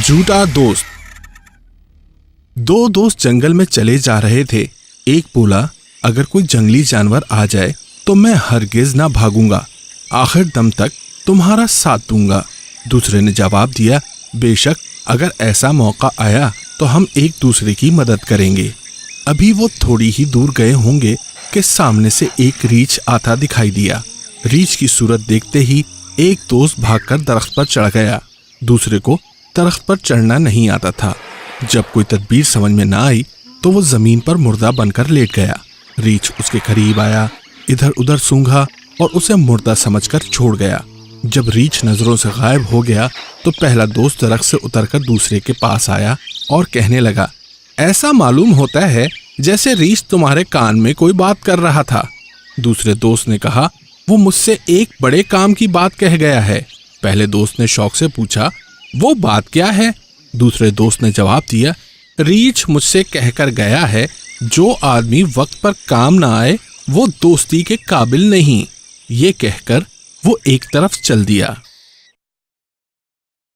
جھوٹا دوست۔ دو دوست جنگل میں چلے جا رہے تھے۔ ایک بولا، اگر کوئی جنگلی جانور آ جائے تو میں ہرگز نہ بھاگوں گا، آخر دم تک تمہارا ساتھ دوں گا۔ دوسرے نے جواب دیا، بے شک اگر ایسا موقع آیا تو ہم ایک دوسرے کی مدد کریں گے۔ ابھی وہ تھوڑی ہی دور گئے ہوں گے کہ سامنے سے ایک ریچھ آتا دکھائی دیا۔ ریچھ کی صورت دیکھتے ہی ایک دوست بھاگ کر درخت پر چڑھ گیا۔ دوسرے کو درخت پر چڑھنا نہیں آتا تھا۔ جب کوئی تدبیر سمجھ میں نہ آئی تو وہ زمین پر مردہ بن کر لیٹ گیا۔ ریچھ اس کے قریب آیا، ادھر ادھر سونگھا اور اسے مردہ سمجھ کر چھوڑ گیا۔ جب ریچھ نظروں سے غائب ہو گیا تو پہلا دوست درخت سے اتر کر دوسرے کے پاس آیا اور کہنے لگا، ایسا معلوم ہوتا ہے جیسے ریچھ تمہارے کان میں کوئی بات کر رہا تھا۔ دوسرے دوست نے کہا، وہ مجھ سے ایک بڑے کام کی بات کہہ گیا ہے۔ پہلے دوست نے شوق سے پوچھا، وہ بات کیا ہے؟ دوسرے دوست نے جواب دیا، ریچھ مجھ سے کہہ کر گیا ہے، جو آدمی وقت پر کام نہ آئے وہ دوستی کے قابل نہیں۔ یہ کہہ کر وہ ایک طرف چل دیا۔